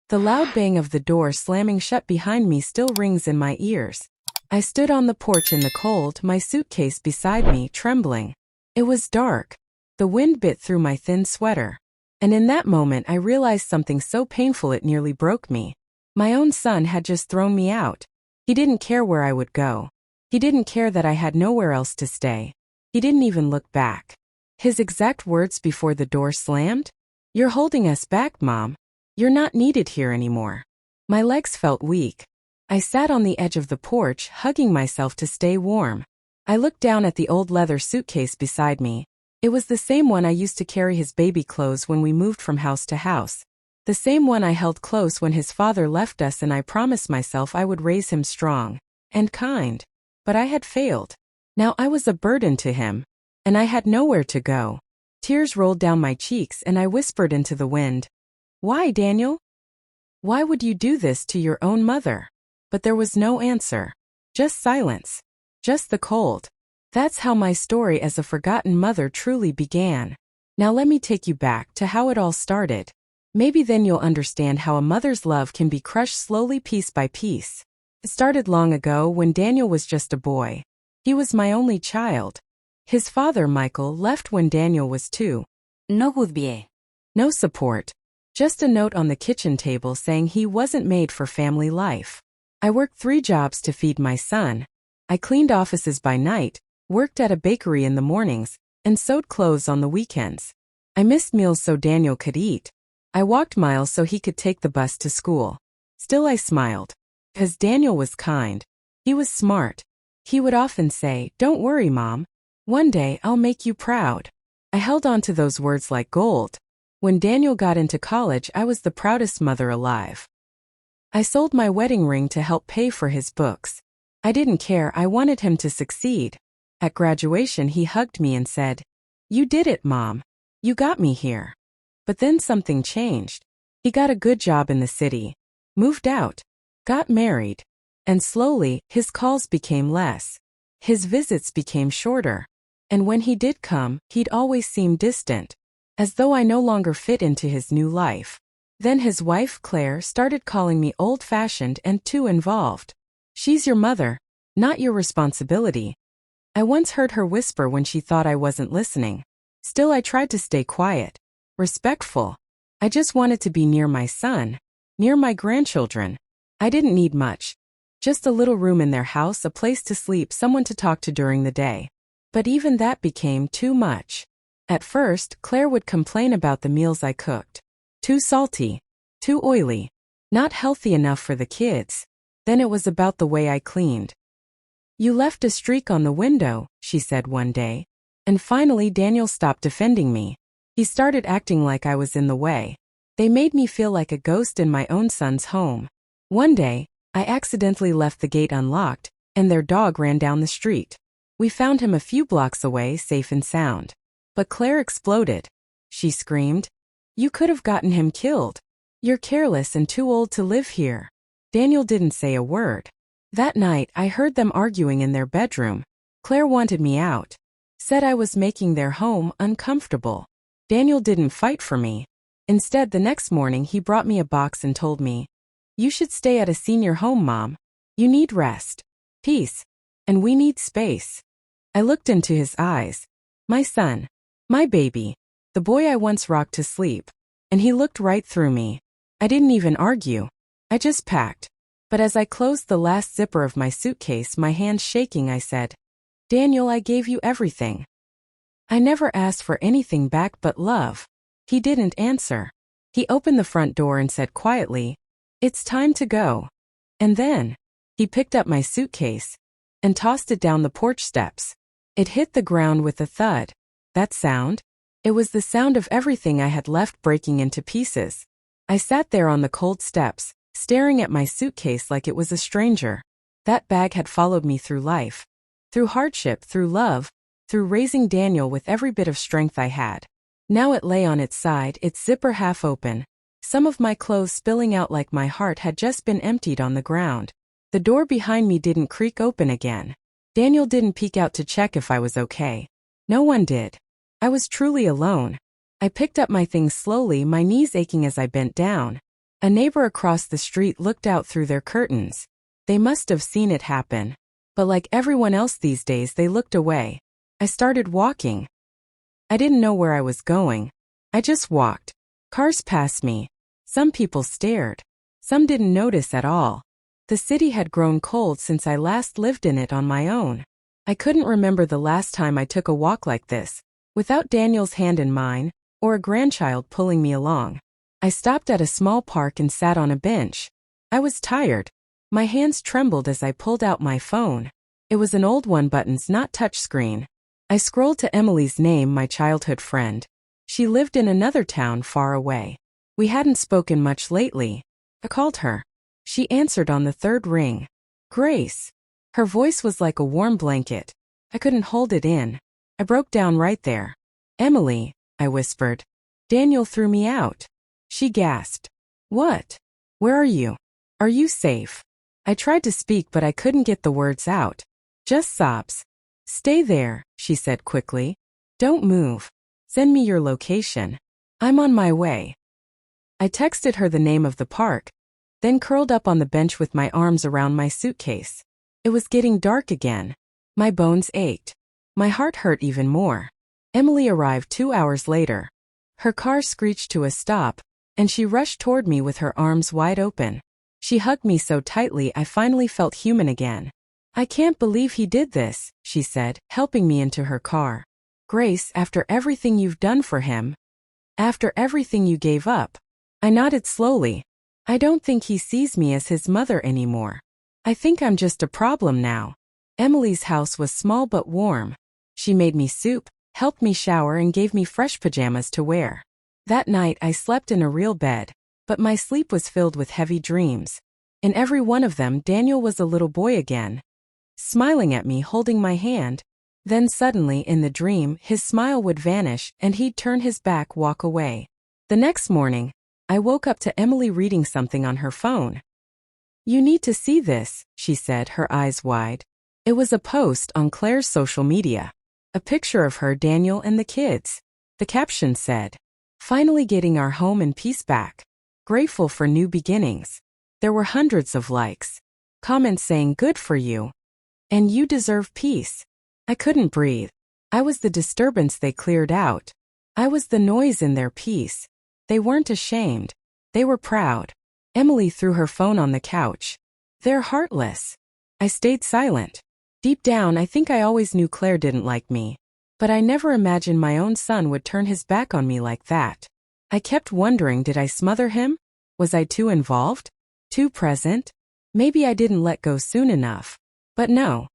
The loud bang of the door slamming shut behind me still rings in my ears. I stood on the porch in the cold, my suitcase beside me, trembling. It was dark. The wind bit through my thin sweater. And in that moment I realized something so painful it nearly broke me. My own son had just thrown me out. He didn't care where I would go. He didn't care that I had nowhere else to stay. He didn't even look back. His exact words before the door slammed? "You're holding us back, Mom. You're not needed here anymore." My legs felt weak. I sat on the edge of the porch, hugging myself to stay warm. I looked down at the old leather suitcase beside me. It was the same one I used to carry his baby clothes when we moved from house to house. The same one I held close when his father left us, and I promised myself I would raise him strong and kind. But I had failed. Now I was a burden to him. And I had nowhere to go. Tears rolled down my cheeks and I whispered into the wind, "Why, Daniel? Why would you do this to your own mother?" But there was no answer. Just silence. Just the cold. That's how my story as a forgotten mother truly began. Now let me take you back to how it all started. Maybe then you'll understand how a mother's love can be crushed slowly, piece by piece. It started long ago when Daniel was just a boy. He was my only child. His father, Michael, left when Daniel was 2. No goodbye. No support. Just a note on the kitchen table saying he wasn't made for family life. I worked 3 jobs to feed my son. I cleaned offices by night, worked at a bakery in the mornings, and sewed clothes on the weekends. I missed meals so Daniel could eat. I walked miles so he could take the bus to school. Still I smiled. 'Cause Daniel was kind. He was smart. He would often say, "Don't worry, Mom. One day I'll make you proud." I held on to those words like gold. When Daniel got into college, I was the proudest mother alive. I sold my wedding ring to help pay for his books. I didn't care, I wanted him to succeed. At graduation he hugged me and said, "You did it, Mom. You got me here." But then something changed. He got a good job in the city, moved out, got married, and slowly his calls became less. His visits became shorter. And when he did come, he'd always seem distant, as though I no longer fit into his new life. Then his wife, Claire, started calling me old-fashioned and too involved. "She's your mother, not your responsibility." I once heard her whisper when she thought I wasn't listening. Still I tried to stay quiet, respectful. I just wanted to be near my son, near my grandchildren. I didn't need much. Just a little room in their house, a place to sleep, someone to talk to during the day. But even that became too much. At first, Claire would complain about the meals I cooked. Too salty, too oily, not healthy enough for the kids. Then it was about the way I cleaned. "You left a streak on the window," she said one day. And finally Daniel stopped defending me. He started acting like I was in the way. They made me feel like a ghost in my own son's home. One day, I accidentally left the gate unlocked, and their dog ran down the street. We found him a few blocks away, safe and sound. But Claire exploded. She screamed, "You could have gotten him killed. You're careless and too old to live here." Daniel didn't say a word. That night, I heard them arguing in their bedroom. Claire wanted me out. Said I was making their home uncomfortable. Daniel didn't fight for me. Instead, the next morning he brought me a box and told me, "You should stay at a senior home, Mom. You need rest, peace, and we need space." I looked into his eyes. My son. My baby. The boy I once rocked to sleep. And he looked right through me. I didn't even argue. I just packed. But as I closed the last zipper of my suitcase, my hands shaking, I said, "Daniel, I gave you everything. I never asked for anything back but love." He didn't answer. He opened the front door and said quietly, "It's time to go." And then, he picked up my suitcase and tossed it down the porch steps. It hit the ground with a thud. That sound? It was the sound of everything I had left breaking into pieces. I sat there on the cold steps, staring at my suitcase like it was a stranger. That bag had followed me through life. Through hardship, through love, through raising Daniel with every bit of strength I had. Now it lay on its side, its zipper half open. Some of my clothes spilling out like my heart had just been emptied on the ground. The door behind me didn't creak open again. Daniel didn't peek out to check if I was okay. No one did. I was truly alone. I picked up my things slowly, my knees aching as I bent down. A neighbor across the street looked out through their curtains. They must have seen it happen. But like everyone else these days, they looked away. I started walking. I didn't know where I was going. I just walked. Cars passed me. Some people stared. Some didn't notice at all. The city had grown cold since I last lived in it on my own. I couldn't remember the last time I took a walk like this, without Daniel's hand in mine, or a grandchild pulling me along. I stopped at a small park and sat on a bench. I was tired. My hands trembled as I pulled out my phone. It was an old one, buttons, not touchscreen. I scrolled to Emily's name, my childhood friend. She lived in another town far away. We hadn't spoken much lately. I called her. She answered on the third ring. Grace. Her voice was like a warm blanket. I couldn't hold it in. I broke down right there. Emily, I whispered. Daniel threw me out. She gasped. What? Where are you? Are you safe? I tried to speak, but I couldn't get the words out. Just sobs. Stay there, she said quickly. Don't move. Send me your location. I'm on my way. I texted her the name of the park, then curled up on the bench with my arms around my suitcase. It was getting dark again. My bones ached. My heart hurt even more. Emily arrived 2 hours later. Her car screeched to a stop, and she rushed toward me with her arms wide open. She hugged me so tightly I finally felt human again. I can't believe he did this, she said, helping me into her car. Grace, after everything you've done for him, after everything you gave up. I nodded slowly. I don't think he sees me as his mother anymore. I think I'm just a problem now. Emily's house was small but warm. She made me soup, helped me shower, and gave me fresh pajamas to wear. That night I slept in a real bed, but my sleep was filled with heavy dreams. In every one of them, Daniel was a little boy again, smiling at me, holding my hand. Then suddenly, in the dream, his smile would vanish and he'd turn his back, walk away. The next morning, I woke up to Emily reading something on her phone. You need to see this, she said, her eyes wide. It was a post on Claire's social media. A picture of her, Daniel, and the kids. The caption said, "Finally getting our home and peace back. Grateful for new beginnings." There were hundreds of likes. Comments saying, "Good for you. And you deserve peace." I couldn't breathe. I was the disturbance they cleared out. I was the noise in their peace. They weren't ashamed. They were proud. Emily threw her phone on the couch. They're heartless. I stayed silent. Deep down, I think I always knew Claire didn't like me. But I never imagined my own son would turn his back on me like that. I kept wondering, did I smother him? Was I too involved? Too present? Maybe I didn't let go soon enough. But no.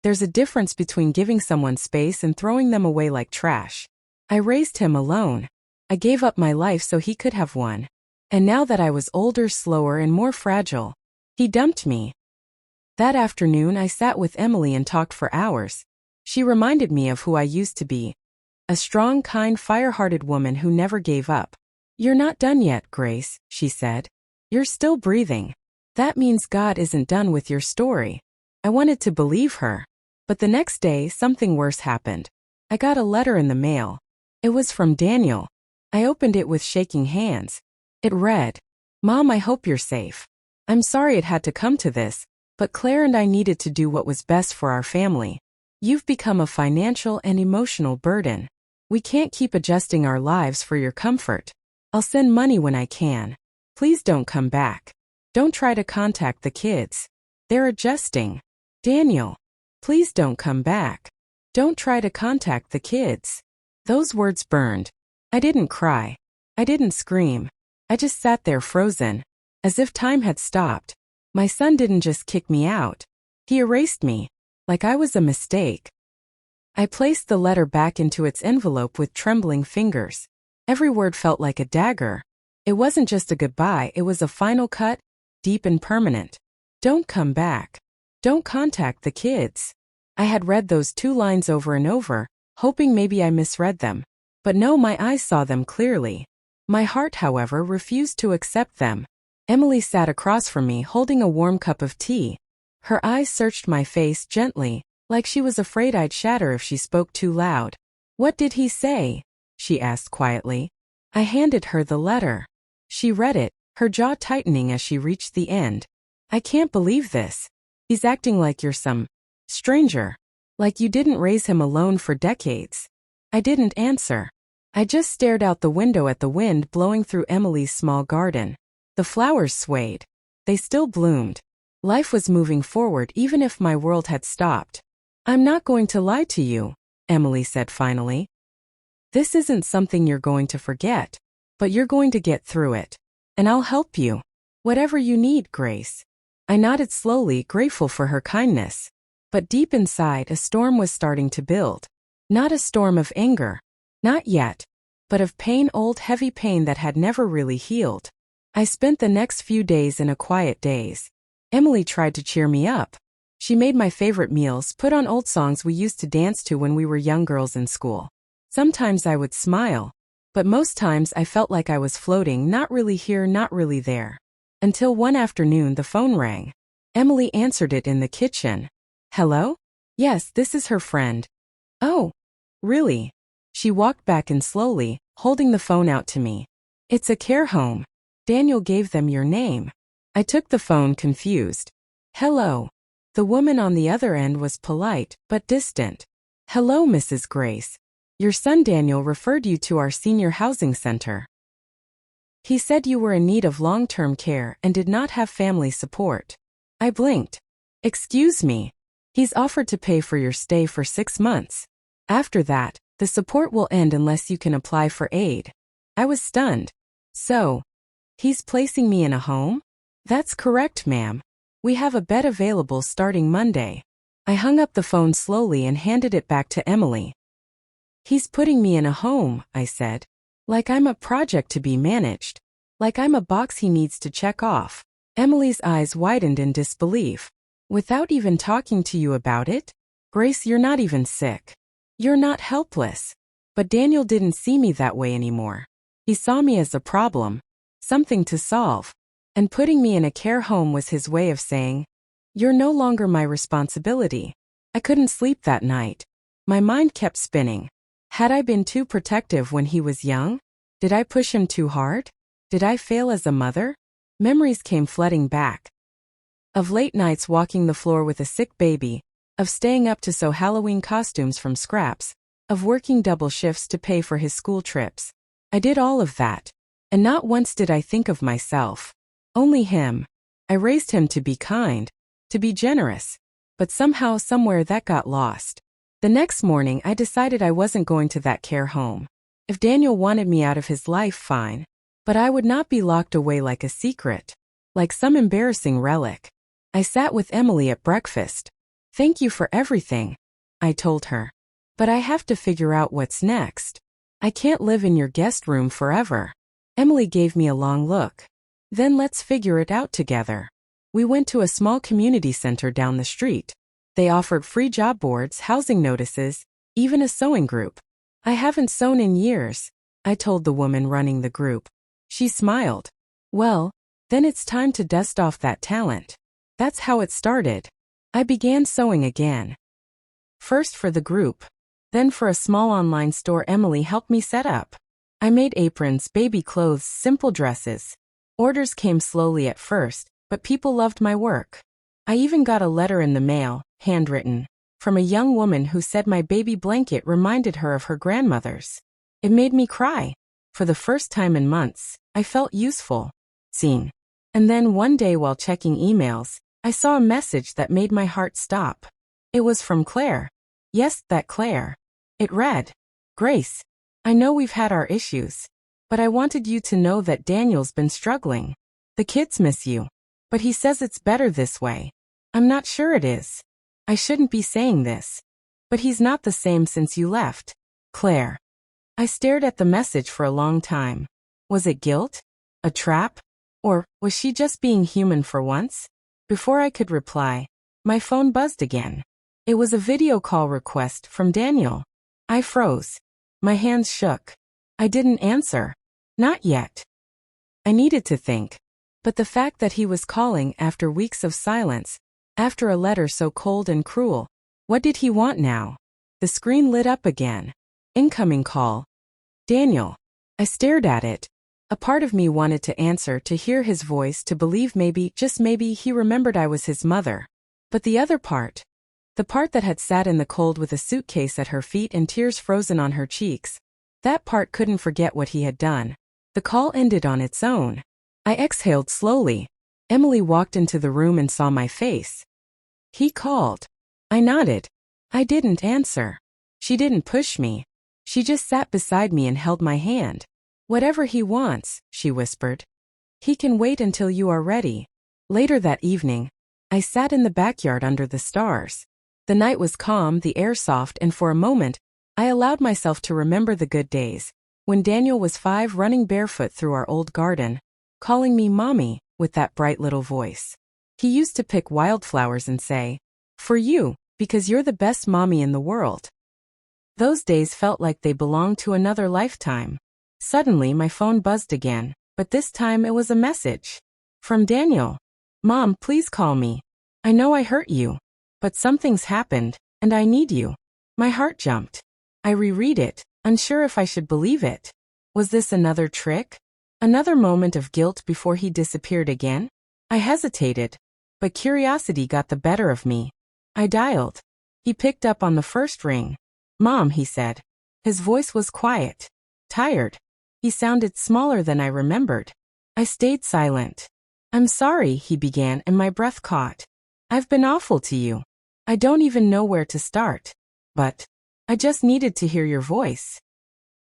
There's a difference between giving someone space and throwing them away like trash. I raised him alone. I gave up my life so he could have one. And now that I was older, slower, and more fragile, he dumped me. That afternoon I sat with Emily and talked for hours. She reminded me of who I used to be. A strong, kind, fire-hearted woman who never gave up. You're not done yet, Grace, she said. You're still breathing. That means God isn't done with your story. I wanted to believe her. But the next day, something worse happened. I got a letter in the mail. It was from Daniel. I opened it with shaking hands. It read, "Mom, I hope you're safe. I'm sorry it had to come to this, but Claire and I needed to do what was best for our family. You've become a financial and emotional burden. We can't keep adjusting our lives for your comfort. I'll send money when I can. Please don't come back. Don't try to contact the kids. They're adjusting. Daniel, please don't come back. Don't try to contact the kids." Those words burned. I didn't cry. I didn't scream. I just sat there frozen, as if time had stopped. My son didn't just kick me out. He erased me, like I was a mistake. I placed the letter back into its envelope with trembling fingers. Every word felt like a dagger. It wasn't just a goodbye, it was a final cut, deep and permanent. Don't come back. Don't contact the kids. I had read those 2 lines over and over, hoping maybe I misread them. But no, my eyes saw them clearly. My heart, however, refused to accept them. Emily sat across from me, holding a warm cup of tea. Her eyes searched my face gently, like she was afraid I'd shatter if she spoke too loud. "What did he say?" she asked quietly. I handed her the letter. She read it, her jaw tightening as she reached the end. I can't believe this. He's acting like you're some stranger. Like you didn't raise him alone for decades. I didn't answer. I just stared out the window at the wind blowing through Emily's small garden. The flowers swayed. They still bloomed. Life was moving forward even if my world had stopped. I'm not going to lie to you, Emily said finally. This isn't something you're going to forget, but you're going to get through it. And I'll help you. Whatever you need, Grace. I nodded slowly, grateful for her kindness. But deep inside, a storm was starting to build. Not a storm of anger. Not yet. But of pain, old heavy pain that had never really healed. I spent the next few days in a quiet daze. Emily tried to cheer me up. She made my favorite meals, put on old songs we used to dance to when we were young girls in school. Sometimes I would smile. But most times I felt like I was floating, not really here, not really there. Until one afternoon the phone rang. Emily answered it in the kitchen. Hello? Yes, this is her friend. Oh, really? She walked back in slowly, holding the phone out to me. It's a care home. Daniel gave them your name. I took the phone, confused. Hello. The woman on the other end was polite, but distant. Hello, Mrs. Grace. Your son Daniel referred you to our senior housing center. He said you were in need of long-term care and did not have family support. I blinked. Excuse me. He's offered to pay for your stay for 6 months. After that, the support will end unless you can apply for aid. I was stunned. So, he's placing me in a home? That's correct, ma'am. We have a bed available starting Monday. I hung up the phone slowly and handed it back to Emily. He's putting me in a home, I said. Like I'm a project to be managed. Like I'm a box he needs to check off. Emily's eyes widened in disbelief. Without even talking to you about it? Grace, you're not even sick. You're not helpless. But Daniel didn't see me that way anymore. He saw me as a problem. Something to solve. And putting me in a care home was his way of saying, you're no longer my responsibility. I couldn't sleep that night. My mind kept spinning. Had I been too protective when he was young? Did I push him too hard? Did I fail as a mother? Memories came flooding back. Of late nights walking the floor with a sick baby, of staying up to sew Halloween costumes from scraps, of working double shifts to pay for his school trips. I did all of that. And not once did I think of myself. Only him. I raised him to be kind, to be generous. But somehow, somewhere that got lost. The next morning I decided I wasn't going to that care home. If Daniel wanted me out of his life, fine. But I would not be locked away like a secret. Like some embarrassing relic. I sat with Emily at breakfast. Thank you for everything, I told her. But I have to figure out what's next. I can't live in your guest room forever. Emily gave me a long look. Then let's figure it out together. We went to a small community center down the street. They offered free job boards, housing notices, even a sewing group. I haven't sewn in years, I told the woman running the group. She smiled. Well, then it's time to dust off that talent. That's how it started. I began sewing again. First for the group. Then for a small online store Emily helped me set up. I made aprons, baby clothes, simple dresses. Orders came slowly at first, but people loved my work. I even got a letter in the mail, handwritten, from a young woman who said my baby blanket reminded her of her grandmother's. It made me cry. For the first time in months, I felt useful, seen. And then one day while checking emails, I saw a message that made my heart stop. It was from Claire. Yes, that Claire. It read, Grace, I know we've had our issues, but I wanted you to know that Daniel's been struggling. The kids miss you, but he says it's better this way. I'm not sure it is. I shouldn't be saying this, but he's not the same since you left. Claire. I stared at the message for a long time. Was it guilt? A trap? Or was she just being human for once? Before I could reply, my phone buzzed again. It was a video call request from Daniel. I froze. My hands shook. I didn't answer. Not yet. I needed to think. But the fact that he was calling after weeks of silence, after a letter so cold and cruel, what did he want now? The screen lit up again. Incoming call. Daniel. I stared at it. A part of me wanted to answer, to hear his voice, to believe maybe, just maybe, he remembered I was his mother. But the other part, the part that had sat in the cold with a suitcase at her feet and tears frozen on her cheeks, that part couldn't forget what he had done. The call ended on its own. I exhaled slowly. Emily walked into the room and saw my face. He called. I nodded. I didn't answer. She didn't push me. She just sat beside me and held my hand. Whatever he wants, she whispered. He can wait until you are ready. Later that evening, I sat in the backyard under the stars. The night was calm, the air soft, and for a moment, I allowed myself to remember the good days, when Daniel was 5 running barefoot through our old garden, calling me Mommy with that bright little voice. He used to pick wildflowers and say, "For you, because you're the best mommy in the world." Those days felt like they belonged to another lifetime. Suddenly my phone buzzed again, but this time it was a message. From Daniel. "Mom, please call me. I know I hurt you, but something's happened, and I need you." My heart jumped. I reread it, unsure if I should believe it. Was this another trick? Another moment of guilt before he disappeared again? I hesitated, but curiosity got the better of me. I dialed. He picked up on the first ring. "Mom," he said. His voice was quiet, tired. He sounded smaller than I remembered. I stayed silent. "I'm sorry," he began, and my breath caught. "I've been awful to you. I don't even know where to start. But I just needed to hear your voice."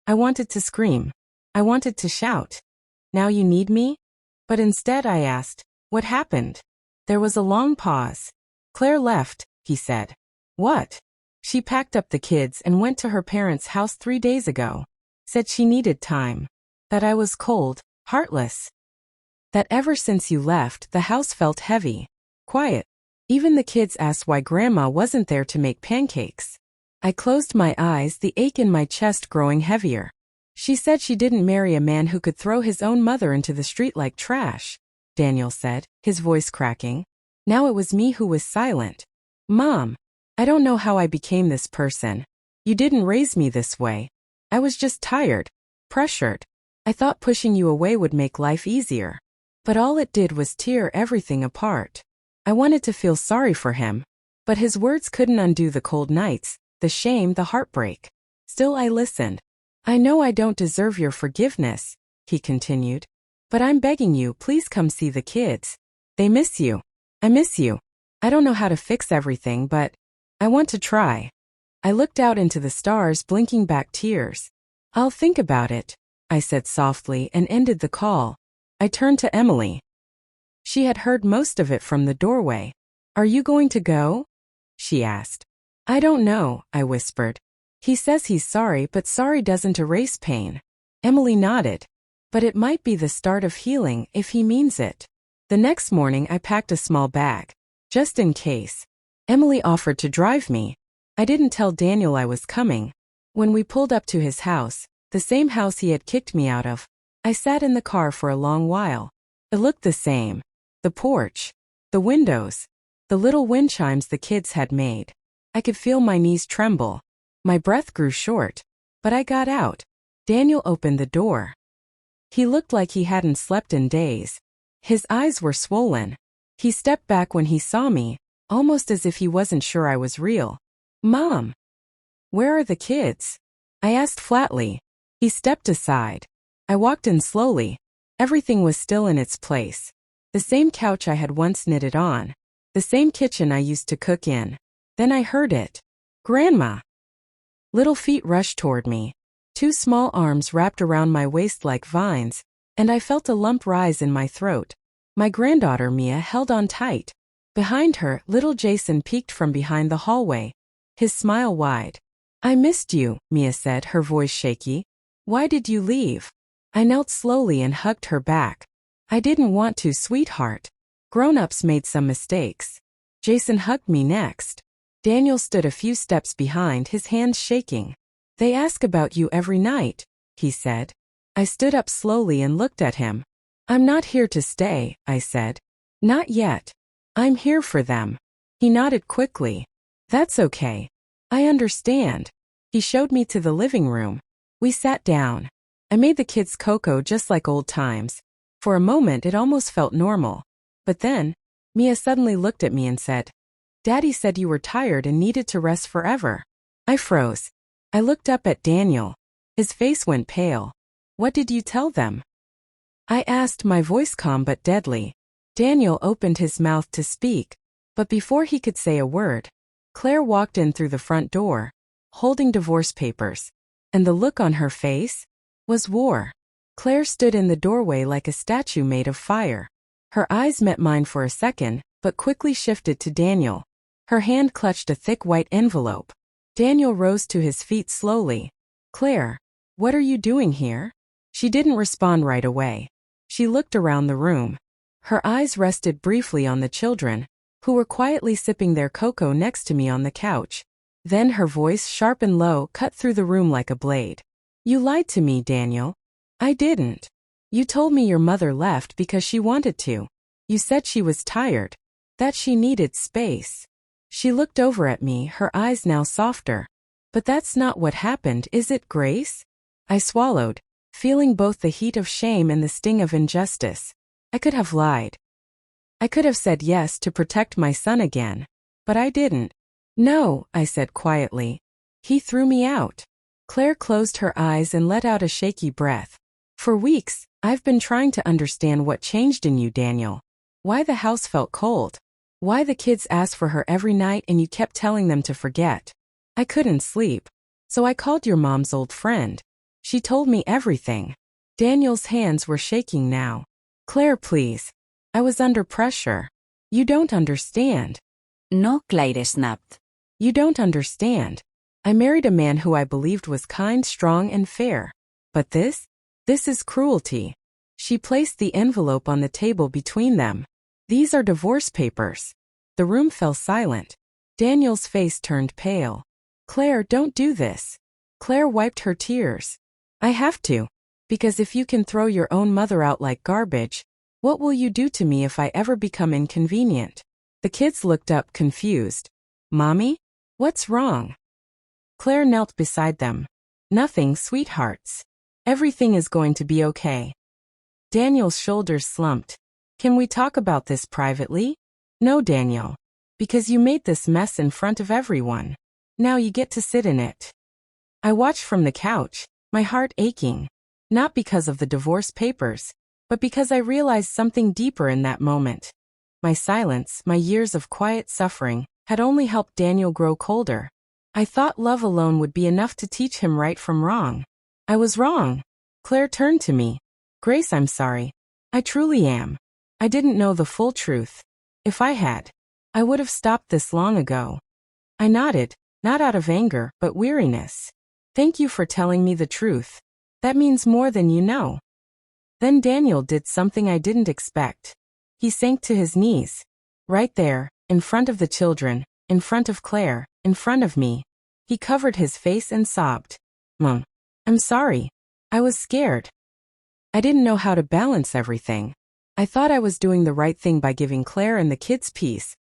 I wanted to scream. I wanted to shout. "Now you need me?" But instead I asked, "What happened?" There was a long pause. "Claire left," he said. "What?" "She packed up the kids and went to her parents' house 3 days ago. Said she needed time. That I was cold, heartless. That ever since you left, the house felt heavy, quiet. Even the kids asked why Grandma wasn't there to make pancakes." I closed my eyes, the ache in my chest growing heavier. "She said she didn't marry a man who could throw his own mother into the street like trash," Daniel said, his voice cracking. Now it was me who was silent. "Mom, I don't know how I became this person. You didn't raise me this way. I was just tired, pressured. I thought pushing you away would make life easier. But all it did was tear everything apart." I wanted to feel sorry for him, but his words couldn't undo the cold nights, the shame, the heartbreak. Still I listened. "I know I don't deserve your forgiveness," he continued. "But I'm begging you, please come see the kids. They miss you. I miss you. I don't know how to fix everything, but I want to try." I looked out into the stars, blinking back tears. "I'll think about it," I said softly, and ended the call. I turned to Emily. She had heard most of it from the doorway. "Are you going to go?" she asked. "I don't know," I whispered. "He says he's sorry, but sorry doesn't erase pain." Emily nodded. "But it might be the start of healing, if he means it." The next morning I packed a small bag, just in case. Emily offered to drive me. I didn't tell Daniel I was coming. When we pulled up to his house, the same house he had kicked me out of, I sat in the car for a long while. It looked the same. The porch, the windows, the little wind chimes the kids had made. I could feel my knees tremble. My breath grew short, but I got out. Daniel opened the door. He looked like he hadn't slept in days. His eyes were swollen. He stepped back when he saw me, almost as if he wasn't sure I was real. "Mom, where are the kids?" I asked flatly. He stepped aside. I walked in slowly. Everything was still in its place. The same couch I had once knitted on. The same kitchen I used to cook in. Then I heard it. "Grandma!" Little feet rushed toward me. 2 small arms wrapped around my waist like vines, and I felt a lump rise in my throat. My granddaughter Mia held on tight. Behind her, little Jason peeked from behind the hallway, his smile wide. "I missed you," Mia said, her voice shaky. "Why did you leave?" I knelt slowly and hugged her back. "I didn't want to, sweetheart. Grown-ups made some mistakes." Jason hugged me next. Daniel stood a few steps behind, his hands shaking. "They ask about you every night," he said. I stood up slowly and looked at him. "I'm not here to stay," I said. "Not yet. I'm here for them." He nodded quickly. "That's okay. I understand." He showed me to the living room. We sat down. I made the kids cocoa just like old times. For a moment it almost felt normal. But then, Mia suddenly looked at me and said, "Daddy said you were tired and needed to rest forever." I froze. I looked up at Daniel. His face went pale. "What did you tell them?" I asked, my voice calm but deadly. Daniel opened his mouth to speak, but before he could say a word, Claire walked in through the front door, holding divorce papers. And the look on her face was war. Claire stood in the doorway like a statue made of fire. Her eyes met mine for a second, but quickly shifted to Daniel. Her hand clutched a thick white envelope. Daniel rose to his feet slowly. "Claire, what are you doing here?" She didn't respond right away. She looked around the room. Her eyes rested briefly on the children, who were quietly sipping their cocoa next to me on the couch. Then her voice, sharp and low, cut through the room like a blade. "You lied to me, Daniel." "I didn't. You told me your mother left because she wanted to. You said she was tired, that she needed space." She looked over at me, her eyes now softer. "But that's not what happened, is it, Grace?" I swallowed, feeling both the heat of shame and the sting of injustice. I could have lied. I could have said yes to protect my son again. But I didn't. "No," I said quietly. "He threw me out." Claire closed her eyes and let out a shaky breath. "For weeks, I've been trying to understand what changed in you, Daniel. Why the house felt cold. Why the kids asked for her every night and you kept telling them to forget. I couldn't sleep. So I called your mom's old friend. She told me everything." Daniel's hands were shaking now. "Claire, please. I was under pressure. You don't understand." No, Claire snapped. "You don't understand. I married a man who I believed was kind, strong, and fair. But this is cruelty." She placed the envelope on the table between them. "These are divorce papers." The room fell silent. Daniel's face turned pale. "Claire, don't do this." Claire wiped her tears. "I have to. Because if you can throw your own mother out like garbage, what will you do to me if I ever become inconvenient?" The kids looked up confused. "Mommy? What's wrong?" Claire knelt beside them. "Nothing, sweethearts. Everything is going to be okay." Daniel's shoulders slumped. "Can we talk about this privately?" "No, Daniel. Because you made this mess in front of everyone. Now you get to sit in it." I watched from the couch, my heart aching. Not because of the divorce papers, but because I realized something deeper in that moment. My silence, my years of quiet suffering, had only helped Daniel grow colder. I thought love alone would be enough to teach him right from wrong. I was wrong. Claire turned to me. "Grace, I'm sorry. I truly am. I didn't know the full truth. If I had, I would have stopped this long ago." I nodded, not out of anger, but weariness. "Thank you for telling me the truth. That means more than you know." Then Daniel did something I didn't expect. He sank to his knees. Right there, in front of the children, in front of Claire, in front of me. He covered his face and sobbed. "Mom, I'm sorry. I was scared. I didn't know how to balance everything. I thought I was doing the right thing by giving Claire and the kids peace.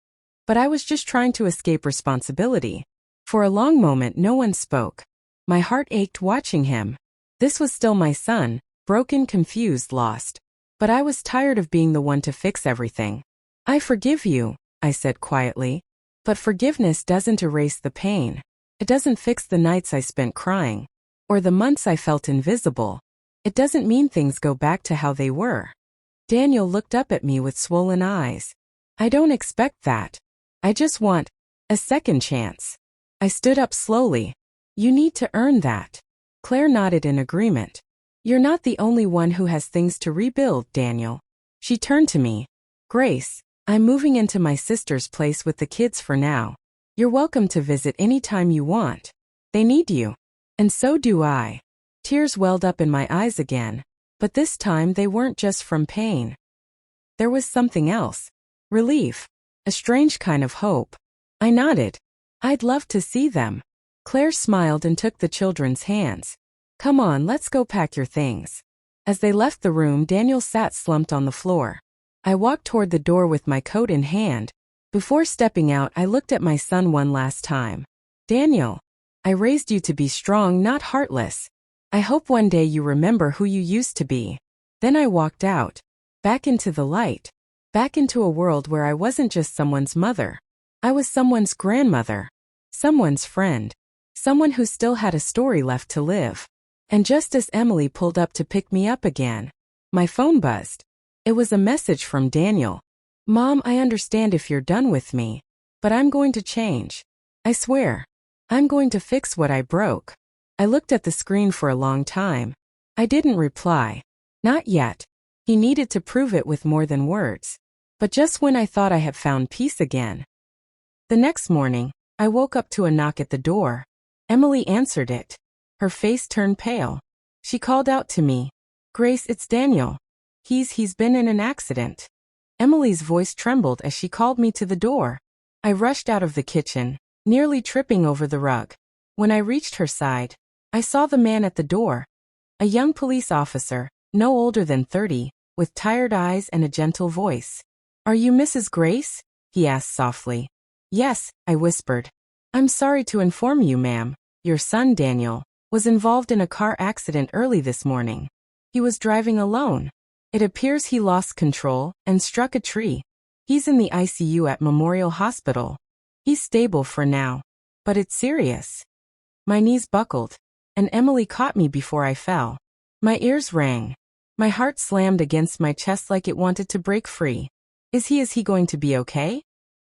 But I was just trying to escape responsibility." For a long moment no one spoke. My heart ached watching him. This was still my son, broken, confused, lost. But I was tired of being the one to fix everything. "I forgive you," I said quietly. "But forgiveness doesn't erase the pain. It doesn't fix the nights I spent crying. Or the months I felt invisible. It doesn't mean things go back to how they were." Daniel looked up at me with swollen eyes. "I don't expect that. I just want a second chance." I stood up slowly. "You need to earn that." Claire nodded in agreement. "You're not the only one who has things to rebuild, Daniel." She turned to me. "Grace, I'm moving into my sister's place with the kids for now. You're welcome to visit any time you want. They need you. And so do I." Tears welled up in my eyes again, but this time they weren't just from pain. There was something else. Relief. A strange kind of hope. I nodded. "I'd love to see them." Claire smiled and took the children's hands. "Come on, let's go pack your things." As they left the room, Daniel sat slumped on the floor. I walked toward the door with my coat in hand. Before stepping out, I looked at my son one last time. "Daniel, I raised you to be strong, not heartless. I hope one day you remember who you used to be. Then I walked out, back into the light, back into a world where I wasn't just someone's mother. I was someone's grandmother, someone's friend, someone who still had a story left to live. And just as Emily pulled up to pick me up again, my phone buzzed. It was a message from Daniel. Mom, I understand if you're done with me, but I'm going to change. I swear. I'm going to fix what I broke. I looked at the screen for a long time. I didn't reply. Not yet. He needed to prove it with more than words. But just when I thought I had found peace again. The next morning, I woke up to a knock at the door. Emily answered it. Her face turned pale. She called out to me. Grace, it's Daniel. He's been in an accident. Emily's voice trembled as she called me to the door. I rushed out of the kitchen, nearly tripping over the rug. When I reached her side, I saw the man at the door. A young police officer, no older than 30, with tired eyes and a gentle voice. Are you Mrs. Grace? He asked softly. Yes, I whispered. I'm sorry to inform you, ma'am. Your son, Daniel, was involved in a car accident early this morning. He was driving alone. It appears he lost control and struck a tree. He's in the ICU at Memorial Hospital. He's stable for now, but it's serious. My knees buckled, and Emily caught me before I fell. My ears rang. My heart slammed against my chest like it wanted to break free. Is he going to be okay?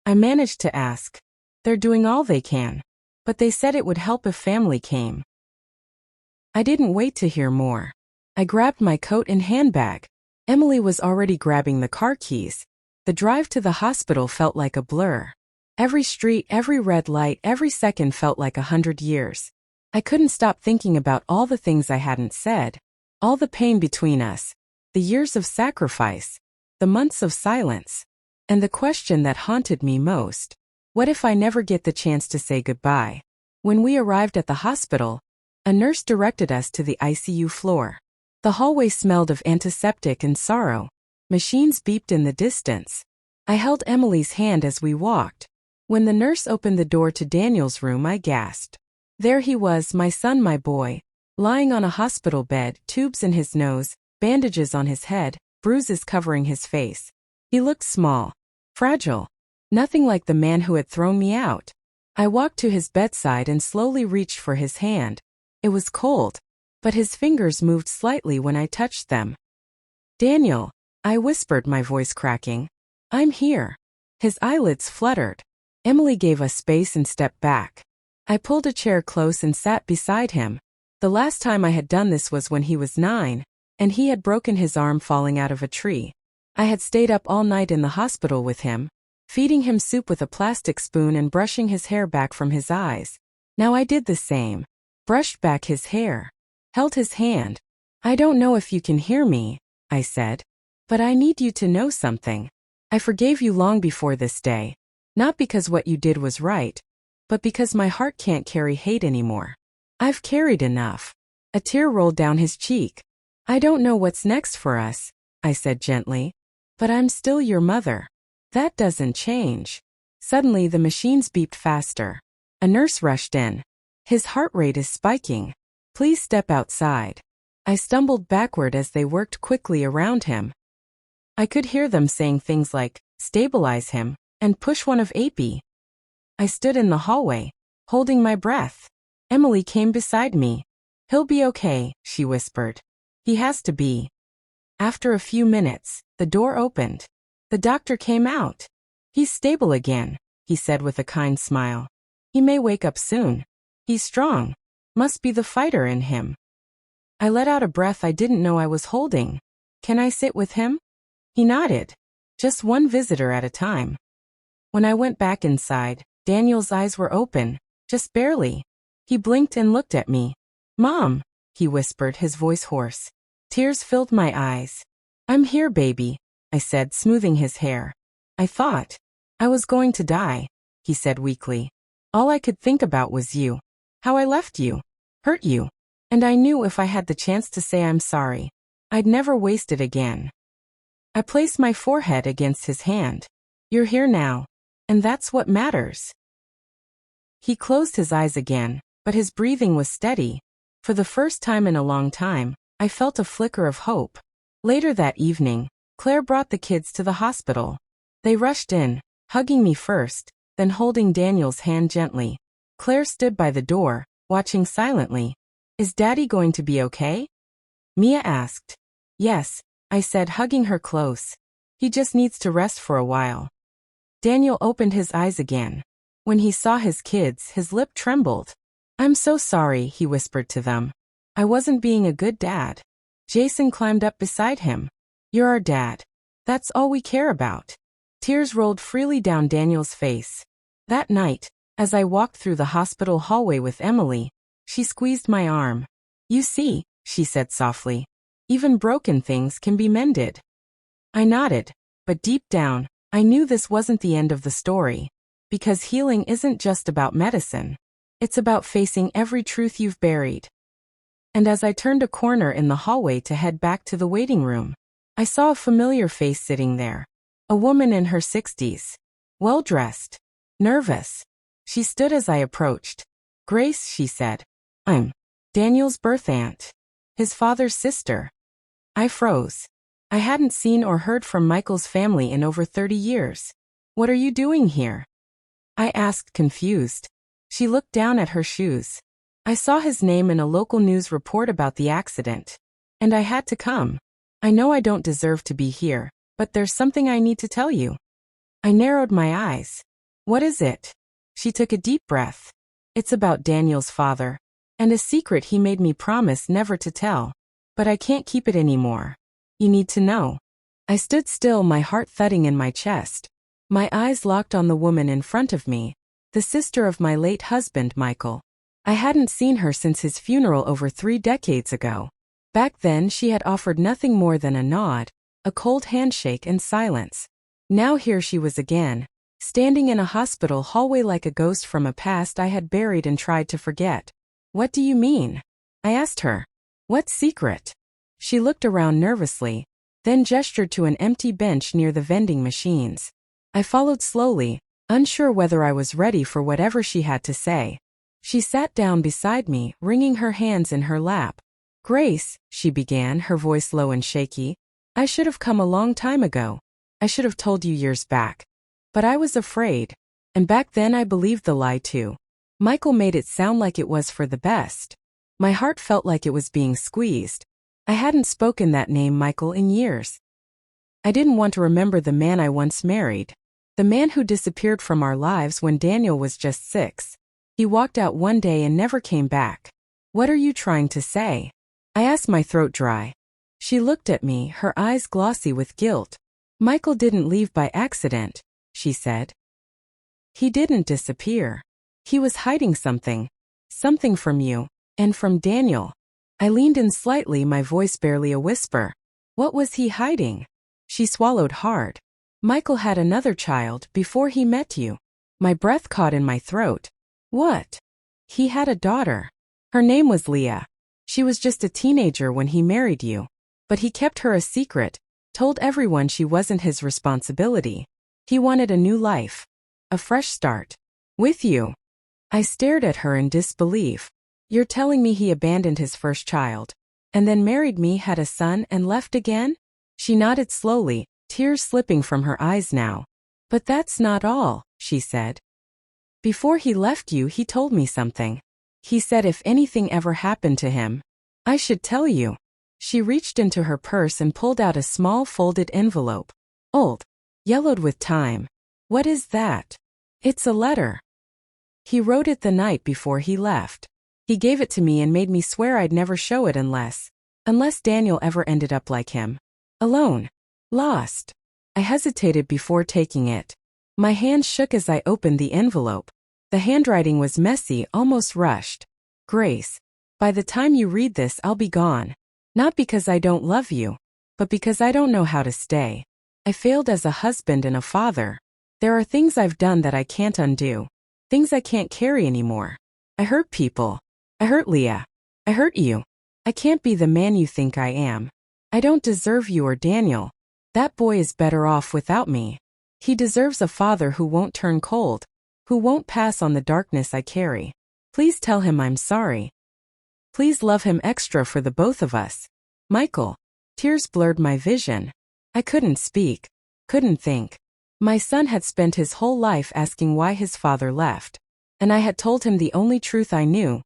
I managed to ask. They're doing all they can, but they said it would help if family came. I didn't wait to hear more. I grabbed my coat and handbag. Emily was already grabbing the car keys. The drive to the hospital felt like a blur. Every street, every red light, every second felt like 100 years. I couldn't stop thinking about all the things I hadn't said, all the pain between us, the years of sacrifice, the months of silence, and the question that haunted me most. What if I never get the chance to say goodbye? When we arrived at the hospital, a nurse directed us to the ICU floor. The hallway smelled of antiseptic and sorrow. Machines beeped in the distance. I held Emily's hand as we walked. When the nurse opened the door to Daniel's room, I gasped. There he was, my son, my boy, lying on a hospital bed, tubes in his nose, bandages on his head, bruises covering his face. He looked small, fragile, nothing like the man who had thrown me out. I walked to his bedside and slowly reached for his hand. It was cold, but his fingers moved slightly when I touched them. Daniel, I whispered, my voice cracking. I'm here. His eyelids fluttered. Emily gave us space and stepped back. I pulled a chair close and sat beside him. The last time I had done this was when he was 9, and he had broken his arm falling out of a tree. I had stayed up all night in the hospital with him, feeding him soup with a plastic spoon and brushing his hair back from his eyes. Now I did the same. Brushed back his hair. Held his hand. I don't know if you can hear me, I said. But I need you to know something. I forgave you long before this day. Not because what you did was right, but because my heart can't carry hate anymore. I've carried enough. A tear rolled down his cheek. I don't know what's next for us, I said gently. But I'm still your mother. That doesn't change. Suddenly the machines beeped faster. A nurse rushed in. His heart rate is spiking. Please step outside. I stumbled backward as they worked quickly around him. I could hear them saying things like, stabilize him, and push one of AP. I stood in the hallway, holding my breath. Emily came beside me. He'll be okay, she whispered. He has to be. After a few minutes, the door opened. The doctor came out. He's stable again, he said with a kind smile. He may wake up soon. He's strong. Must be the fighter in him. I let out a breath I didn't know I was holding. Can I sit with him? He nodded. Just one visitor at a time. When I went back inside, Daniel's eyes were open, just barely. He blinked and looked at me. Mom, he whispered, his voice hoarse. Tears filled my eyes. I'm here, baby, I said, smoothing his hair. I thought I was going to die, he said weakly. All I could think about was you. How I left you, hurt you, and I knew if I had the chance to say I'm sorry, I'd never waste it again. I placed my forehead against his hand. You're here now, and that's what matters. He closed his eyes again, but his breathing was steady. For the first time in a long time, I felt a flicker of hope. Later that evening, Claire brought the kids to the hospital. They rushed in, hugging me first, then holding Daniel's hand gently. Claire stood by the door, watching silently. "Is Daddy going to be okay?" Mia asked. "Yes," I said, hugging her close. "He just needs to rest for a while." Daniel opened his eyes again. When he saw his kids, his lip trembled. "I'm so sorry," he whispered to them. "I wasn't being a good dad." Jason climbed up beside him. "You're our dad. That's all we care about." Tears rolled freely down Daniel's face. That night, as I walked through the hospital hallway with Emily, she squeezed my arm. "You see," she said softly, "even broken things can be mended." I nodded, but deep down, I knew this wasn't the end of the story. Because healing isn't just about medicine. It's about facing every truth you've buried. And as I turned a corner in the hallway to head back to the waiting room, I saw a familiar face sitting there. A woman in her 60s. Well-dressed. Nervous. She stood as I approached. "Grace," she said. "I'm Daniel's birth aunt. His father's sister." I froze. I hadn't seen or heard from Michael's family in over 30 years. "What are you doing here?" I asked, confused. She looked down at her shoes. "I saw his name in a local news report about the accident. And I had to come. I know I don't deserve to be here, but there's something I need to tell you." I narrowed my eyes. "What is it?" She took a deep breath. "It's about Daniel's father. And a secret he made me promise never to tell. But I can't keep it anymore. You need to know." I stood still, my heart thudding in my chest. My eyes locked on the woman in front of me, the sister of my late husband, Michael. I hadn't seen her since his funeral over 3 decades ago. Back then she had offered nothing more than a nod, a cold handshake and silence. Now here she was again, standing in a hospital hallway like a ghost from a past I had buried and tried to forget. "What do you mean?" I asked her. "What secret?" She looked around nervously, then gestured to an empty bench near the vending machines. I followed slowly, unsure whether I was ready for whatever she had to say. She sat down beside me, wringing her hands in her lap. "Grace," she began, her voice low and shaky, "I should have come a long time ago. I should have told you years back. But I was afraid. And back then I believed the lie too. Michael made it sound like it was for the best. My heart felt like it was being squeezed. I hadn't spoken that name, Michael, in years. I didn't want to remember the man I once married. The man who disappeared from our lives when Daniel was just 6. He walked out one day and never came back. What are you trying to say?" I asked, my throat dry. She looked at me, her eyes glossy with guilt. "Michael didn't leave by accident," she said. "He didn't disappear. He was hiding something. Something from you. And from Daniel." I leaned in slightly, my voice barely a whisper. "What was he hiding?" She swallowed hard. "Michael had another child before he met you." My breath caught in my throat. "What?" "He had a daughter. Her name was Leah. She was just a teenager when he married you. But he kept her a secret, told everyone she wasn't his responsibility. He wanted a new life. A fresh start. With you." I stared at her in disbelief. "You're telling me he abandoned his first child, and then married me, had a son, and left again?" She nodded slowly, tears slipping from her eyes now. "But that's not all," she said. "Before he left you, he told me something. He said if anything ever happened to him, I should tell you." She reached into her purse and pulled out a small folded envelope. Old. Yellowed with time. "What is that?" "It's a letter. He wrote it the night before he left. He gave it to me and made me swear I'd never show it unless Daniel ever ended up like him. Alone. Lost." I hesitated before taking it. My hand shook as I opened the envelope. The handwriting was messy, almost rushed. "Grace, by the time you read this, I'll be gone. Not because I don't love you, but because I don't know how to stay. I failed as a husband and a father. There are things I've done that I can't undo. Things I can't carry anymore. I hurt people. I hurt Leah. I hurt you. I can't be the man you think I am. I don't deserve you or Daniel. That boy is better off without me. He deserves a father who won't turn cold, who won't pass on the darkness I carry. Please tell him I'm sorry." Please love him extra for the both of us. Michael. Tears blurred my vision. I couldn't speak. Couldn't think. My son had spent his whole life asking why his father left. And I had told him the only truth I knew.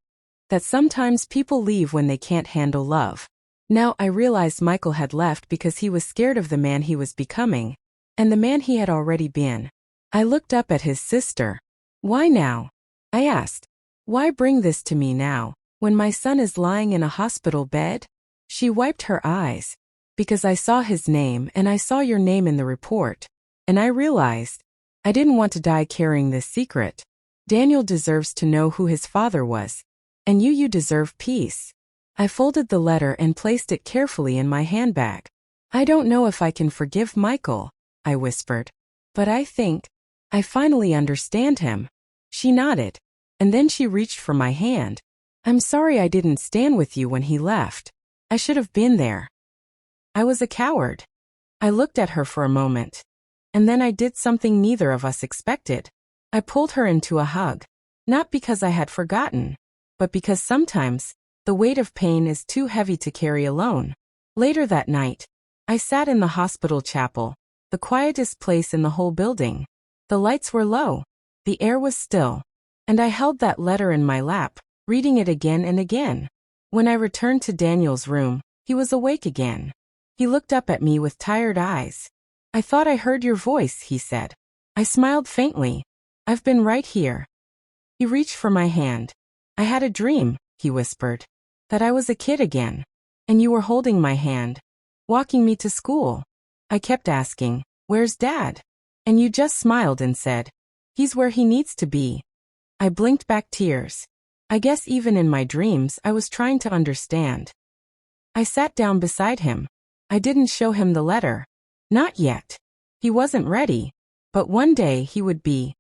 That sometimes people leave when they can't handle love. Now I realized Michael had left because he was scared of the man he was becoming. And the man he had already been. I looked up at his sister. Why now? I asked. Why bring this to me now, when my son is lying in a hospital bed? She wiped her eyes. Because I saw his name and I saw your name in the report. And I realized. I didn't want to die carrying this secret. Daniel deserves to know who his father was. And you deserve peace. I folded the letter and placed it carefully in my handbag. I don't know if I can forgive Michael, I whispered. But I think. I finally understand him. She nodded. And then she reached for my hand. I'm sorry I didn't stand with you when he left. I should have been there. I was a coward. I looked at her for a moment. And then I did something neither of us expected. I pulled her into a hug. Not because I had forgotten. But because sometimes, the weight of pain is too heavy to carry alone. Later that night, I sat in the hospital chapel, the quietest place in the whole building. The lights were low. The air was still. And I held that letter in my lap, reading it again and again. When I returned to Daniel's room, he was awake again. He looked up at me with tired eyes. I thought I heard your voice, he said. I smiled faintly. I've been right here. He reached for my hand. I had a dream, he whispered. That I was a kid again. And you were holding my hand. Walking me to school. I kept asking, where's Dad? And you just smiled and said, he's where he needs to be. I blinked back tears. I guess even in my dreams I was trying to understand. I sat down beside him. I didn't show him the letter. Not yet. He wasn't ready. But one day he would be.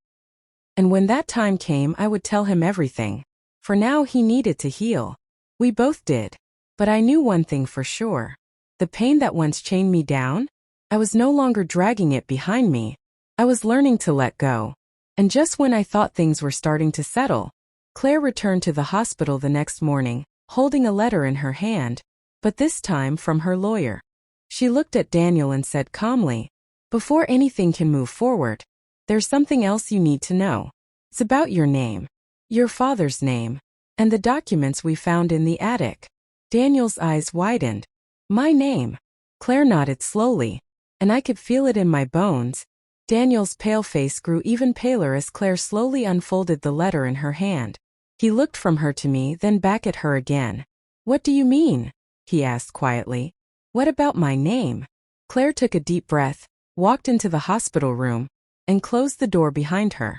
And when that time came I would tell him everything. For now he needed to heal. We both did. But I knew one thing for sure. The pain that once chained me down? I was no longer dragging it behind me. I was learning to let go. And just when I thought things were starting to settle, Claire returned to the hospital the next morning, holding a letter in her hand, but this time from her lawyer. She looked at Daniel and said calmly, before anything can move forward, there's something else you need to know. It's about your name. Your father's name. And the documents we found in the attic. Daniel's eyes widened. My name. Claire nodded slowly. And I could feel it in my bones. Daniel's pale face grew even paler as Claire slowly unfolded the letter in her hand. He looked from her to me, then back at her again. What do you mean? He asked quietly. What about my name? Claire took a deep breath, walked into the hospital room, and closed the door behind her.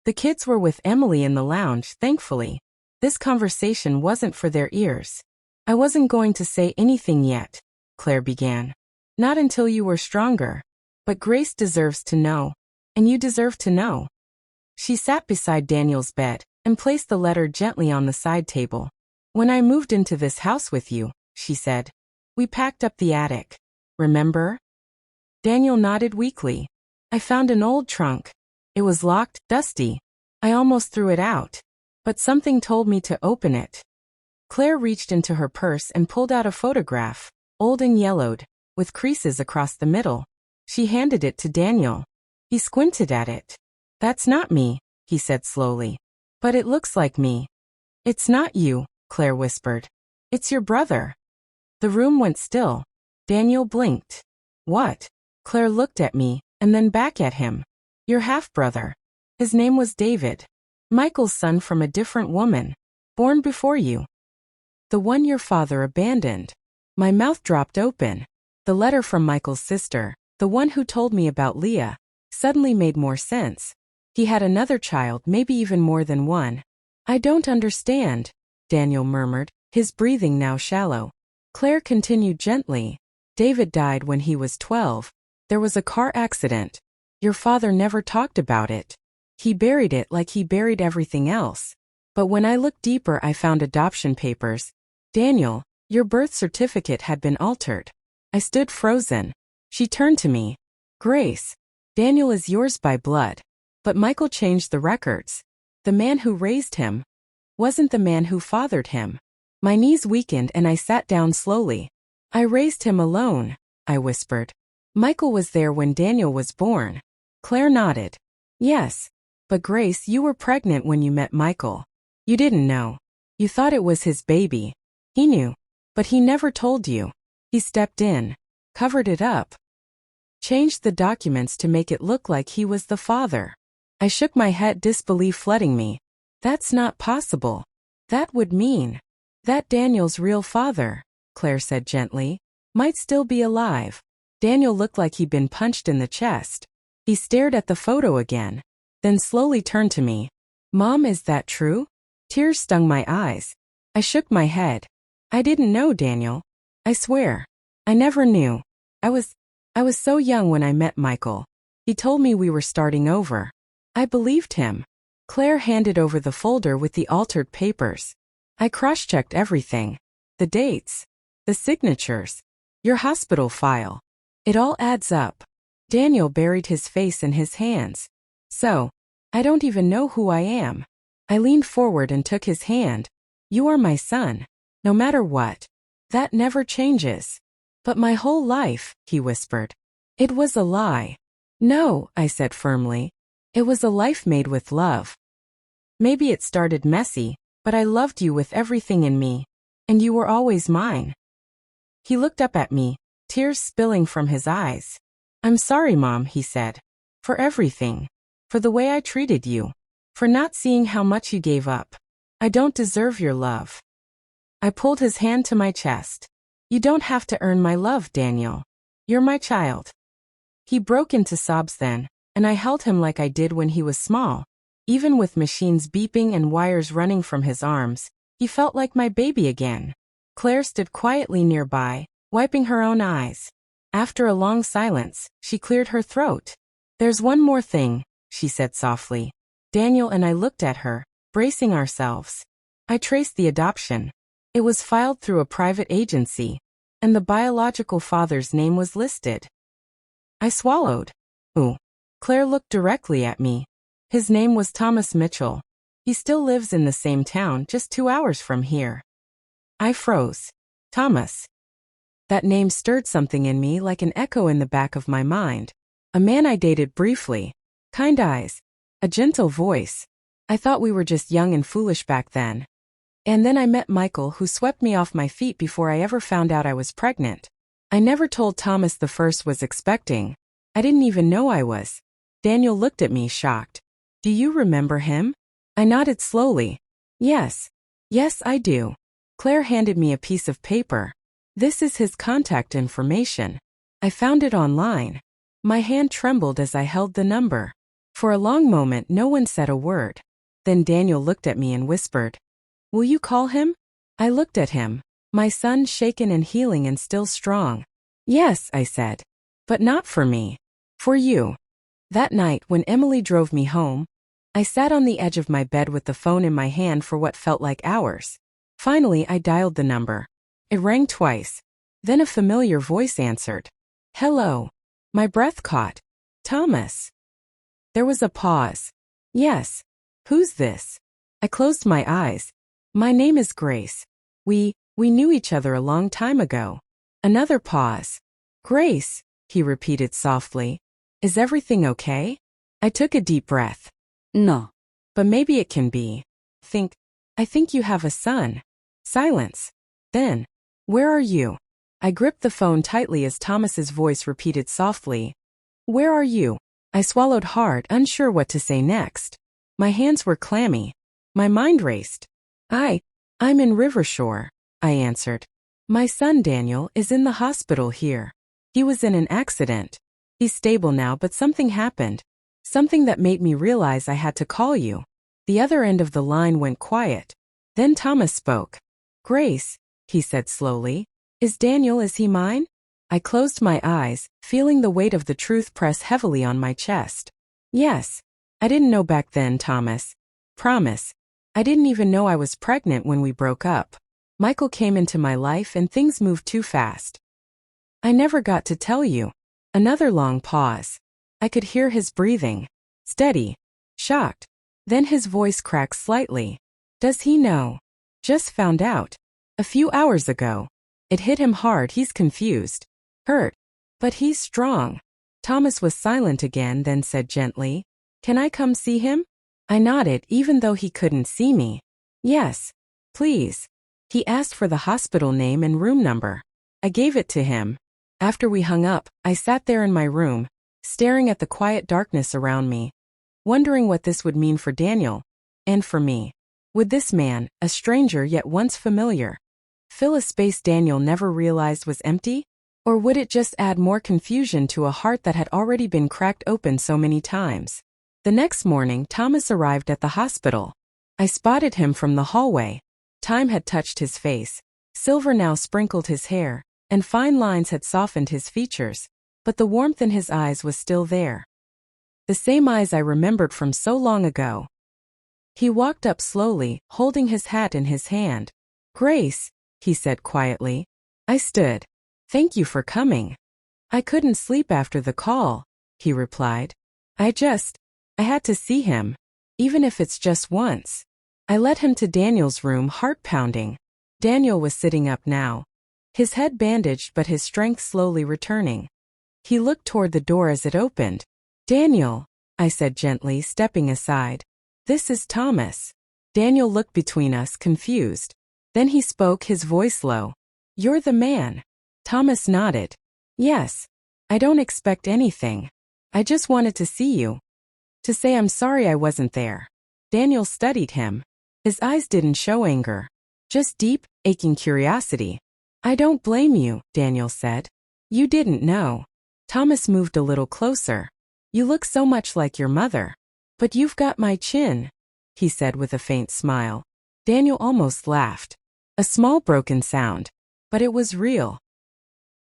The kids were with Emily in the lounge, thankfully. This conversation wasn't for their ears. I wasn't going to say anything yet, Claire began. Not until you were stronger. But Grace deserves to know. And you deserve to know. She sat beside Daniel's bed and placed the letter gently on the side table. When I moved into this house with you, she said, we packed up the attic. Remember? Daniel nodded weakly. I found an old trunk. It was locked, dusty. I almost threw it out. But something told me to open it. Claire reached into her purse and pulled out a photograph, old and yellowed, with creases across the middle. She handed it to Daniel. He squinted at it. That's not me, he said slowly. But it looks like me. It's not you, Claire whispered. It's your brother. The room went still. Daniel blinked. What? Claire looked at me, and then back at him. Your half-brother. His name was David. Michael's son from a different woman. Born before you. The one your father abandoned. My mouth dropped open. The letter from Michael's sister. The one who told me about Leah, suddenly made more sense. He had another child, maybe even more than one. I don't understand, Daniel murmured, his breathing now shallow. Claire continued gently. David died when he was 12. There was a car accident. Your father never talked about it. He buried it like he buried everything else. But when I looked deeper I found adoption papers. Daniel, your birth certificate had been altered. I stood frozen. She turned to me. Grace, Daniel is yours by blood. But Michael changed the records. The man who raised him wasn't the man who fathered him. My knees weakened and I sat down slowly. I raised him alone, I whispered. Michael was there when Daniel was born. Claire nodded. Yes. But Grace, you were pregnant when you met Michael. You didn't know. You thought it was his baby. He knew. But he never told you. He stepped in, covered it up, changed the documents to make it look like he was the father. I shook my head, disbelief flooding me. That's not possible. That would mean that Daniel's real father, Claire said gently, might still be alive. Daniel looked like he'd been punched in the chest. He stared at the photo again, then slowly turned to me. Mom, is that true? Tears stung my eyes. I shook my head. I didn't know, Daniel. I swear. I never knew. I was so young when I met Michael. He told me we were starting over. I believed him. Claire handed over the folder with the altered papers. I cross-checked everything. The dates. The signatures. Your hospital file. It all adds up. Daniel buried his face in his hands. So, I don't even know who I am. I leaned forward and took his hand. You are my son. No matter what. That never changes. But my whole life, he whispered. It was a lie. No, I said firmly. It was a life made with love. Maybe it started messy, but I loved you with everything in me. And you were always mine. He looked up at me, tears spilling from his eyes. I'm sorry, Mom, he said. For everything. For the way I treated you. For not seeing how much you gave up. I don't deserve your love. I pulled his hand to my chest. You don't have to earn my love, Daniel. You're my child. He broke into sobs then, and I held him like I did when he was small. Even with machines beeping and wires running from his arms, he felt like my baby again. Claire stood quietly nearby, wiping her own eyes. After a long silence, she cleared her throat. There's one more thing, she said softly. Daniel and I looked at her, bracing ourselves. I traced the adoption. It was filed through a private agency, and the biological father's name was listed. I swallowed. Ooh. Claire looked directly at me. His name was Thomas Mitchell. He still lives in the same town, just 2 hours from here. I froze. Thomas. That name stirred something in me like an echo in the back of my mind. A man I dated briefly. Kind eyes. A gentle voice. I thought we were just young and foolish back then. And then I met Michael, who swept me off my feet before I ever found out I was pregnant. I never told Thomas the first was expecting. I didn't even know I was. Daniel looked at me, shocked. Do you remember him? I nodded slowly. Yes. Yes, I do. Claire handed me a piece of paper. This is his contact information. I found it online. My hand trembled as I held the number. For a long moment, no one said a word. Then Daniel looked at me and whispered, Will you call him? I looked at him, my son shaken and healing and still strong. Yes, I said. But not for me. For you. That night, when Emily drove me home, I sat on the edge of my bed with the phone in my hand for what felt like hours. Finally, I dialed the number. It rang twice. Then a familiar voice answered. Hello. My breath caught. Thomas. There was a pause. Yes. Who's this? I closed my eyes. My name is Grace. We knew each other a long time ago. Another pause. Grace, he repeated softly. Is everything okay? I took a deep breath. No. But maybe it can be. I think you have a son. Silence. Then, where are you? I gripped the phone tightly as Thomas's voice repeated softly. Where are you? I swallowed hard, unsure what to say next. My hands were clammy. My mind raced. I'm in Rivershore, I answered. My son Daniel is in the hospital here. He was in an accident. He's stable now, but something happened. Something that made me realize I had to call you. The other end of the line went quiet. Then Thomas spoke. Grace, he said slowly. Is he mine? I closed my eyes, feeling the weight of the truth press heavily on my chest. Yes. I didn't know back then, Thomas. Promise. I didn't even know I was pregnant when we broke up. Michael came into my life and things moved too fast. I never got to tell you. Another long pause. I could hear his breathing. Steady. Shocked. Then his voice cracked slightly. Does he know? Just found out. A few hours ago. It hit him hard. He's confused. Hurt. But he's strong. Thomas was silent again, then said gently, "Can I come see him?" I nodded, even though he couldn't see me. "Yes. Please." He asked for the hospital name and room number. I gave it to him. After we hung up, I sat there in my room, staring at the quiet darkness around me, wondering what this would mean for Daniel, and for me. Would this man, a stranger yet once familiar, fill a space Daniel never realized was empty? Or would it just add more confusion to a heart that had already been cracked open so many times? The next morning, Thomas arrived at the hospital. I spotted him from the hallway. Time had touched his face. Silver now sprinkled his hair, and fine lines had softened his features, but the warmth in his eyes was still there. The same eyes I remembered from so long ago. He walked up slowly, holding his hat in his hand. "Grace," he said quietly. I stood. "Thank you for coming." "I couldn't sleep after the call," he replied. I had to see him, even if it's just once." I led him to Daniel's room, heart pounding. Daniel was sitting up now, his head bandaged but his strength slowly returning. He looked toward the door as it opened. "Daniel," I said gently, stepping aside. "This is Thomas." Daniel looked between us, confused. Then he spoke, his voice low. "You're the man." Thomas nodded. "Yes. I don't expect anything. I just wanted to see you. To say I'm sorry I wasn't there." Daniel studied him. His eyes didn't show anger, just deep, aching curiosity. "I don't blame you," Daniel said. "You didn't know." Thomas moved a little closer. "You look so much like your mother. But you've got my chin," he said with a faint smile. Daniel almost laughed. A small broken sound. But it was real.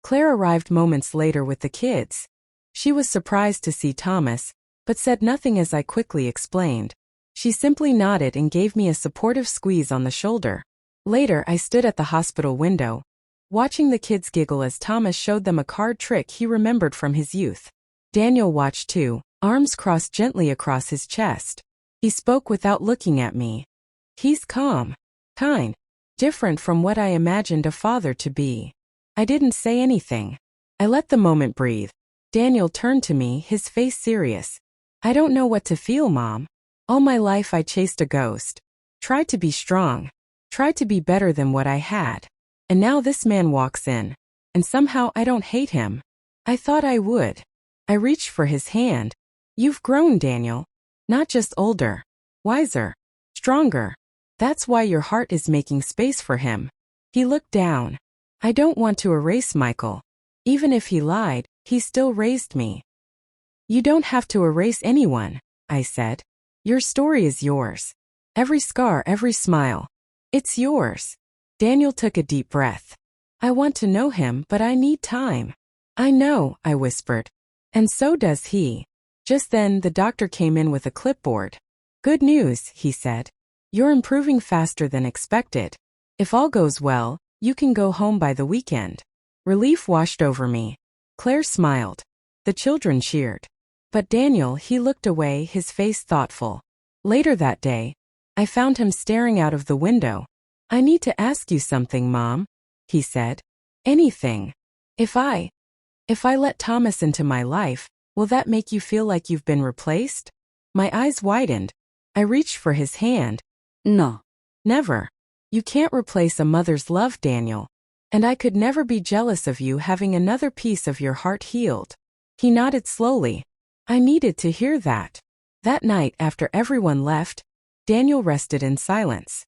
Claire arrived moments later with the kids. She was surprised to see Thomas, but said nothing as I quickly explained. She simply nodded and gave me a supportive squeeze on the shoulder. Later, I stood at the hospital window, watching the kids giggle as Thomas showed them a card trick he remembered from his youth. Daniel watched too, arms crossed gently across his chest. He spoke without looking at me. "He's calm, kind, different from what I imagined a father to be." I didn't say anything. I let the moment breathe. Daniel turned to me, his face serious. "I don't know what to feel, Mom. All my life I chased a ghost. Tried to be strong. Tried to be better than what I had. And now this man walks in. And somehow I don't hate him. I thought I would." I reached for his hand. "You've grown, Daniel. Not just older. Wiser. Stronger. That's why your heart is making space for him." He looked down. "I don't want to erase Michael. Even if he lied, he still raised me." "You don't have to erase anyone," I said. "Your story is yours. Every scar, every smile. It's yours." Daniel took a deep breath. "I want to know him, but I need time." "I know," I whispered. "And so does he." Just then, the doctor came in with a clipboard. "Good news," he said. "You're improving faster than expected. If all goes well, you can go home by the weekend." Relief washed over me. Claire smiled. The children cheered. But Daniel, he looked away, his face thoughtful. Later that day, I found him staring out of the window. "I need to ask you something, Mom," he said. "Anything. If I let Thomas into my life, will that make you feel like you've been replaced?" My eyes widened. I reached for his hand. No. "Never. You can't replace a mother's love, Daniel. And I could never be jealous of you having another piece of your heart healed." He nodded slowly. I needed to hear that. That night, after everyone left, Daniel rested in silence.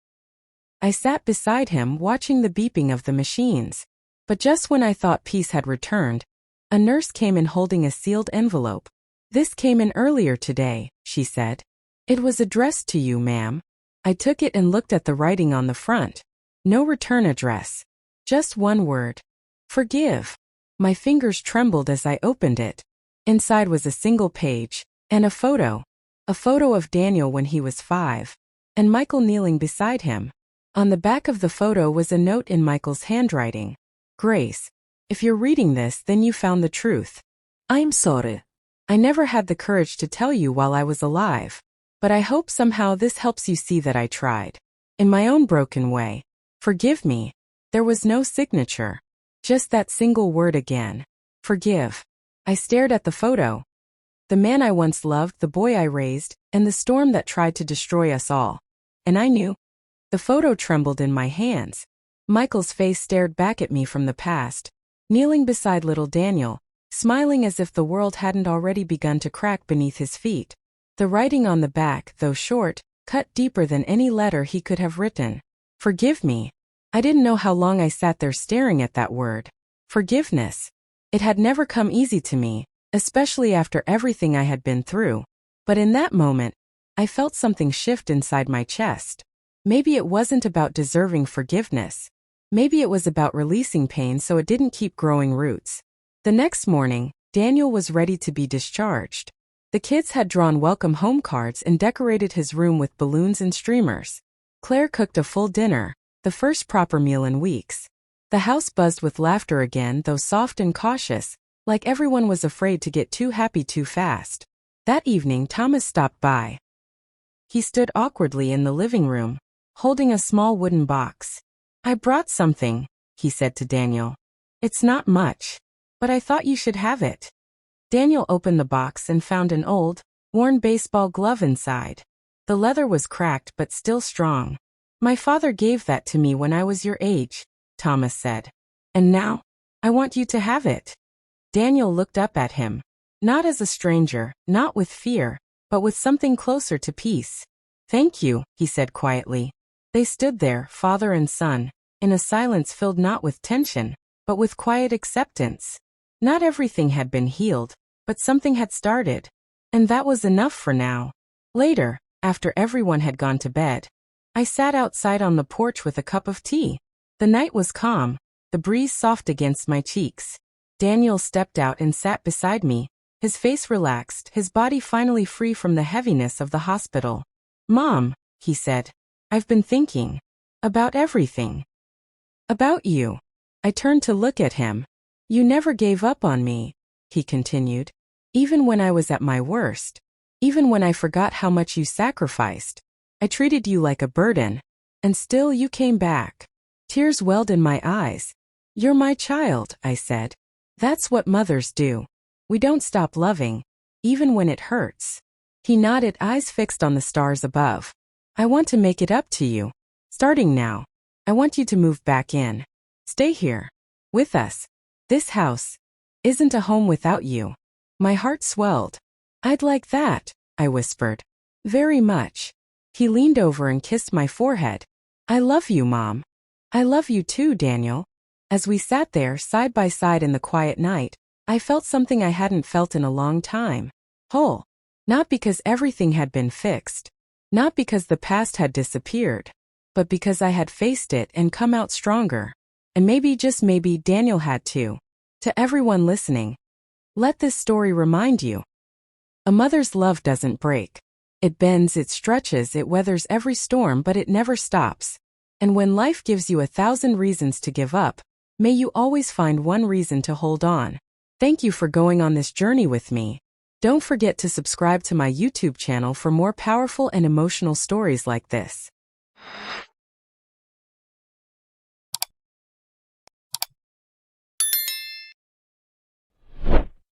I sat beside him, watching the beeping of the machines. But just when I thought peace had returned, a nurse came in holding a sealed envelope. "This came in earlier today," she said. "It was addressed to you, ma'am." I took it and looked at the writing on the front. No return address. Just one word. "Forgive." My fingers trembled as I opened it. Inside was a single page, and a photo. A photo of Daniel when he was 5, and Michael kneeling beside him. On the back of the photo was a note in Michael's handwriting. "Grace, if you're reading this, then you found the truth. I'm sorry. I never had the courage to tell you while I was alive. But I hope somehow this helps you see that I tried. In my own broken way. Forgive me." There was no signature. Just that single word again. Forgive. I stared at the photo. The man I once loved, the boy I raised, and the storm that tried to destroy us all. And I knew. The photo trembled in my hands. Michael's face stared back at me from the past, kneeling beside little Daniel, smiling as if the world hadn't already begun to crack beneath his feet. The writing on the back, though short, cut deeper than any letter he could have written. Forgive me. I didn't know how long I sat there staring at that word. Forgiveness. It had never come easy to me, especially after everything I had been through. But in that moment, I felt something shift inside my chest. Maybe it wasn't about deserving forgiveness. Maybe it was about releasing pain so it didn't keep growing roots. The next morning, Daniel was ready to be discharged. The kids had drawn welcome home cards and decorated his room with balloons and streamers. Claire cooked a full dinner, the first proper meal in weeks. The house buzzed with laughter again, though soft and cautious, like everyone was afraid to get too happy too fast. That evening, Thomas stopped by. He stood awkwardly in the living room, holding a small wooden box. I brought something, he said to Daniel. It's not much, but I thought you should have it. Daniel opened the box and found an old, worn baseball glove inside. The leather was cracked but still strong. My father gave that to me when I was your age, Thomas said. And now, I want you to have it. Daniel looked up at him, not as a stranger, not with fear, but with something closer to peace. Thank you, he said quietly. They stood there, father and son, in a silence filled not with tension, but with quiet acceptance. Not everything had been healed, but something had started. And that was enough for now. Later, after everyone had gone to bed, I sat outside on the porch with a cup of tea. The night was calm, the breeze soft against my cheeks. Daniel stepped out and sat beside me, his face relaxed, his body finally free from the heaviness of the hospital. Mom, he said, I've been thinking about everything. About you. I turned to look at him. You never gave up on me, he continued. Even when I was at my worst. Even when I forgot how much you sacrificed. I treated you like a burden. And still you came back. Tears welled in my eyes. You're my child, I said. That's what mothers do. We don't stop loving, even when it hurts. He nodded, eyes fixed on the stars above. I want to make it up to you. Starting now. I want you to move back in. Stay here. With us. This house isn't a home without you. My heart swelled. I'd like that, I whispered. Very much. He leaned over and kissed my forehead. I love you, Mom. I love you too, Daniel. As we sat there side by side in the quiet night, I felt something I hadn't felt in a long time. Whole. Not because everything had been fixed. Not because the past had disappeared. But because I had faced it and come out stronger. And maybe, just maybe, Daniel had too. To everyone listening, let this story remind you. A mother's love doesn't break. It bends, it stretches, it weathers every storm, but it never stops. And when life gives you 1,000 reasons to give up, may you always find one reason to hold on. Thank you for going on this journey with me. Don't forget to subscribe to my YouTube channel for more powerful and emotional stories like this.